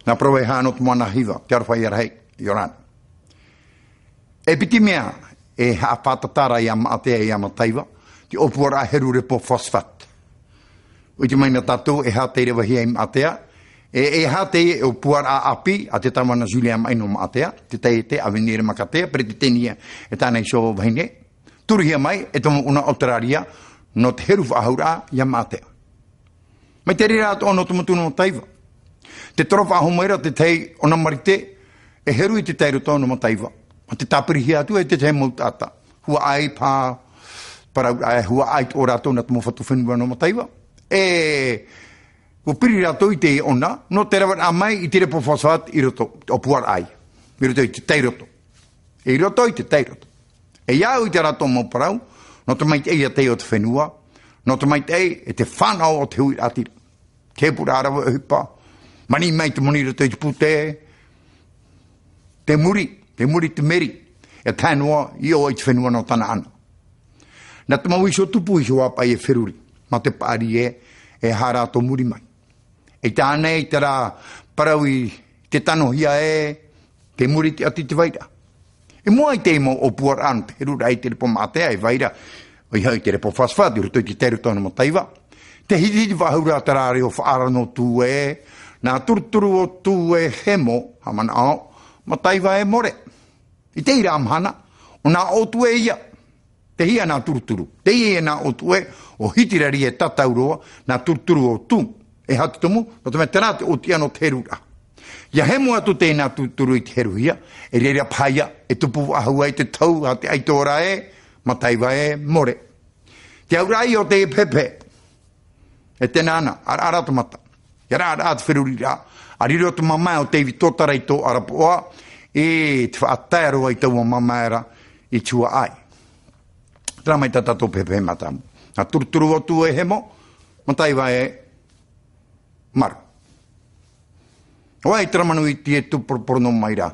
na proe hanot mana hiva, te arwhai arhei, Yoran. E piti mea, e haapatatara ia maatea ia mataiva, ti opuara heru repo fosfat. Uiti maina tatu e hateire wahia i maatea, e hateire e opuara api, a te tamana Julia maino maatea, te teite avenire makatea, pre te tenia e tānei so wahine, turihia mai, e tomo una alteraria, no te heru whaahura ia maatea. Mai te rira ato ono tumatuna o taiva. Te torofa ahomaira te tei ona marite, e heru i te teiru tono mo taiva. Ma te tapirihi atu e te tei mautata. Hua ai pā, hua ai o rato na tumo whatu whenua no mo taiva. E, o piri rato i te ona, no te rawa a mai i te repo fosfat i roto, o puar ai. I roto i te tei roto. E i roto i te tei roto. E iau i te rato mo parau, no te mai te eia te o te whenua, no te mai te e te whanau o te hui atira. Ke pura arawa e hupa, mani mai te monira te pute, te muri te meri, e tānoa i o i te whenua no tana ana. Na te mau iso tupu iso apa i e whiruri, ma te pāri e harato muri mai. E tāne i te rā parau i te tano hia te muri te ati te vaira. E mua i te imo o puar anu, te rura i te repo mātea e vaira, o i hau te repo fosfat, i ruto i te teru tono mo taiva. Te hiti wahura te rāre o whaara no tū nā turuturu o tū hemo, hamana ao, ma taiva e more. I te ira amhana, o nā o tū ia, te hia nā turuturu. Te ia nā o tū o hitirari e tatauroa, nā turuturu o tū. E hatu tomu, no te mea te o tia no te rura. Ia hemo atu te nā turuturu i te heruhia, e reira paia, e tupu ahua i te tau, a te aitora ma taiva e more. Te aurai o te pepe, e te nana, ara mata. Ia rā te whiruri rā. A riro te mamai o te iwi tōtarai tō arapoa, e te whaataeroa i tau o mamaera i tua ai. Tera mai tata tō pepe matamu. Nā turuturu o tū e hemo, mataiwa e maru. Oai tera manu i ti e tuporono mai rā.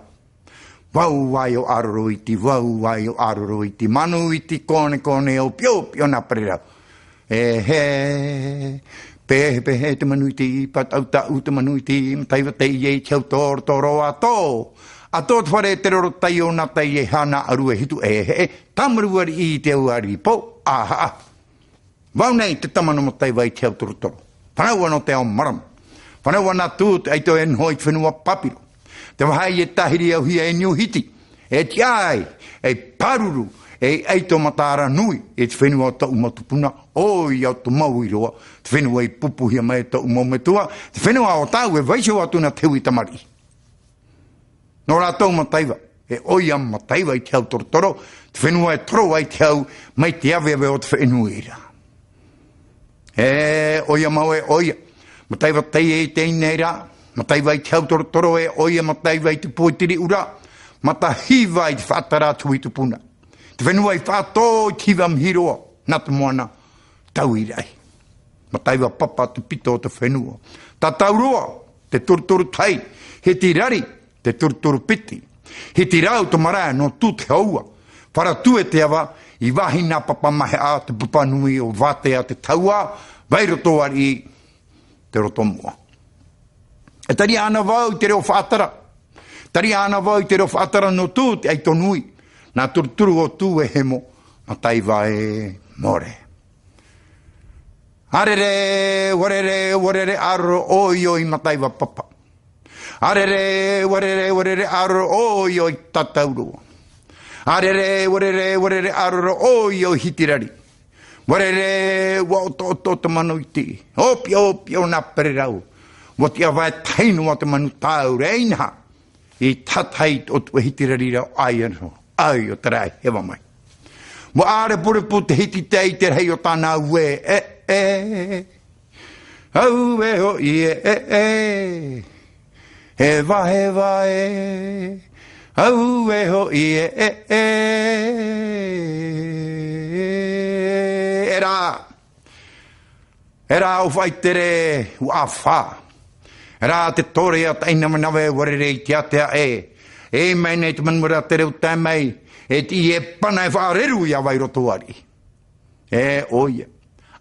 Wau wai o aroro iti, wau wai o aroro iti, manu iti kone o pio na perera. He, pehe te manu iti, patau tau te manu iti, taiwa te iei chau toro ato. Ato te whare te roro tai o na tai e hana aru e hitu tamaruari i te uari po, aha. Wau nei te tamano mo taiwa i chau toro. Whanau ano te ao maram. Whanau ana tū te aito e nhoi whenua papiro. Te wahai e tahiri au hia e niuhiti, e tiai, e paruru, e eito matara nui, e te whenua o tau matupuna, oi au tu mau i roa, te whenua i pupuhia mai tau mau metua, te whenua o tau e vaisho atu na teu i tamari. No rā tau mataiva, e oi am mataiva i te au torotoro, te whenua e toro ai te au mai te aweawe o te whenua ira. E oia mau e oia, mataiva tei e te ineira, mataiva i te au torotoro e oia mataiva i te poitiri ura, matahiva i te whatara tui tupuna. Te whenua i whato i te hiwa mhiroa, nā te moana, tau i rai. Mataiva papa te pito o te whenua. Ta tauroa, te turuturu tai, he tirari, te turuturu piti. He tirau te marae no tū te haua. Para tu e te awa, i wahi nā papa mahe a te pupanui o vate a te taua, vai roto ari te roto mua. E tari ana wau te reo whaatara. Tari ana wau te reo whaatara no tū te aitonui. Nā turuturu o tū e hemo, a taiwa e more. Arere, warere, aro, oi, mataiwa papa. Arere, warere, aro, oi, tataurua. Arere, warere, aro, oi, hitirari. Warere, wa te manu iti. Opio, na pererau. Wa te awai tainu wa te manu tau reina. I tatai o tu hitirari rau ai o tarai, hewa mai. Wa are purepu te hiti tei te rei o tāna ue, au e ho i hewa, au e ho i era o whai tere ua wha. Era te tore a taina manawe warere i te atea e mai nei te manmura te reu tai mai, e ti e pana e whaareru i a wai roto ari. E oia.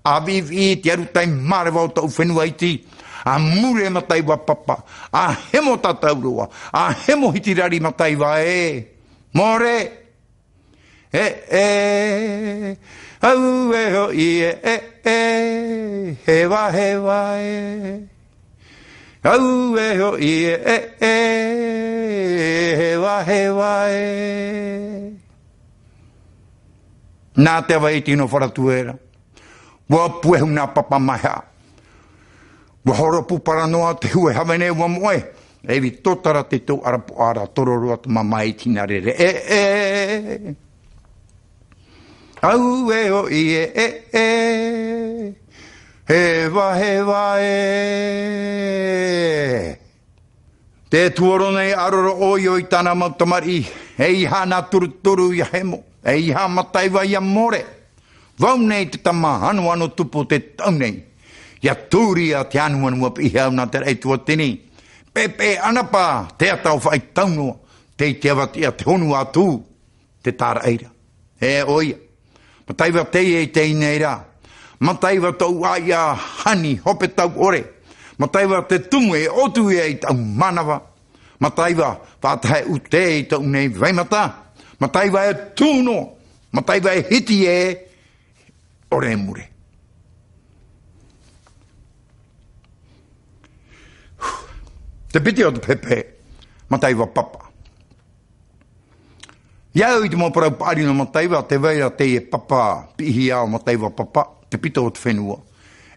A vivi te aru tai marewa o tau whenua iti, A mure mataiwa papa. A hemo tataurua. A hemo hitirari mataiwa e. More. Au e ho i e. Hewa hewa e. Au e ho i e. Hewa hewa e. Nā te awa e tino wharatuera. Wa pue huna papa maha. Wa horopu paranoa te hue hawene wa moe. Ewi totara te tau arapu ara tororua tu mamai tina rere. Au e o i e. Hewa hewa e. Te tuoro nei aroro oio i tana mautamari. Hei hana turu ia hemo. Hei ha mataiwa ia more. Vau nei te tama anu ano tupu te tau nei. Ia tūri a te anu anu api au nā te reitua tini. Pepe anapa te atau whai taunua. Te awati a te honu atu. Te tāra eira. Oia. Mataiwa te e te ineira. Mataiwa tau aia hani hope tau ore. Mataiwa te tumu e otu e i tau manawa. Mataiwa whātahe u te i tau nei waimata. Mataiwa e tūno. Mataiwa e hiti e ore mure. Te piti o te pepe. Mataiwa papa. Iau i te mōparau pāri no mataiwa. Te veira te e papa. Pihi au mataiwa papa. Te pito o te whenua.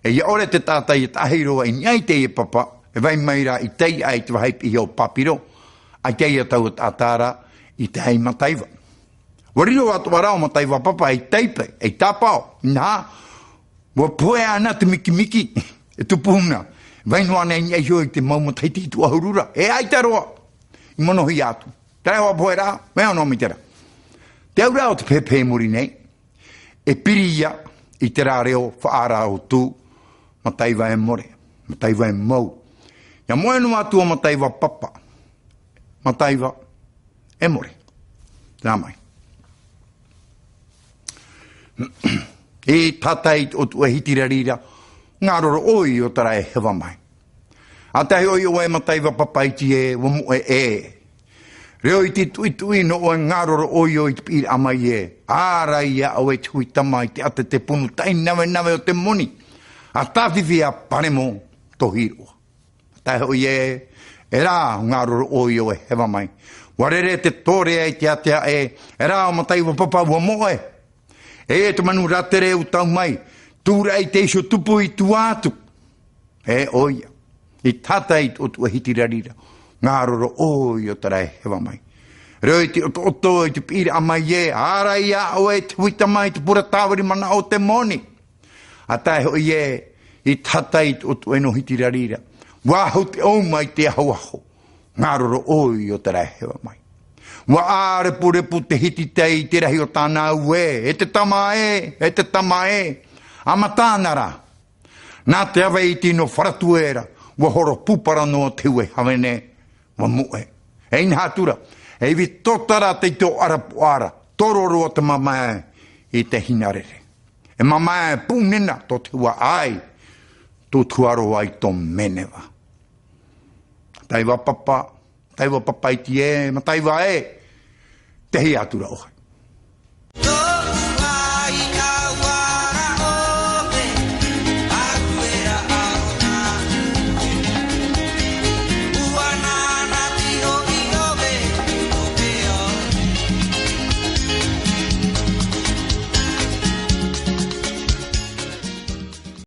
E ia ore te tātai e tahiroa i niai te e papa. E vai maira i tei ai te wahai pihi o papiro. Ai tei a tau tātara i te hei mataiwa. Wariro atu warao mataiwa papa e teipe. E tāpao. Nā. Wa poe ana te miki. E tupuhunga. Vainua nei niai hoi te maumataiti tu ahurura. E ai taroa. I monohi atu. Tere hoa poe rā. Mea no mi tera. Te au rao te pepe muri nei. E piria i te rā reo whaara o tū. Mataiwa e more. Mataiwa e mau. Ia moe no atua mataiwa papa. Mataiwa e more. Nā mai. E tatai o tu e hitirarira. Ngā roro oi o tara e hewa mai. A tahi oi o e mataiwa papaiti e wa mu e. Reo i te tui no o e ngā roro oi o i te pira amai e. Āra ia o e tui tamai te ate te punu tai nawe o te moni. A tāwhiwhi a paremo tohiroa. A tahi oi e rā ngā roro oi o e hewa mai. Warere te tore e te atea e rā o mataiwa papa wa mo e. E te manu ratere u tau mai. Tūra i te iso tupu i tu atu. Oia. I tatai o tu hitirarira. Ngā roro oi o tara e hewa mai. Reo i te oto i te pira amai e. Ara ia o e te huita mai te pura tāwari mana o te moni. A tae hoi e. I tatai o tu eno hitirarira. Waho te o mai te aho aho. Ngā roro oi o tara e hewa mai. Wa repu te hiti tei te rahi o tāna ue. E te tama e. E te tama e. Amatānara. Nā te awa i tino wharatuera. Wa horo pupara no te ue hawene. Wa mue. E inhatura. E vi totara te tō arapuara. Tororo te mamae i te hinarere. E mamae pūnena tō te ua ai. Tō tuaro ai tō menewa. Taiwa papa. Taiwa papa i ti e. Ma taiwa e. Te hi atura ohe.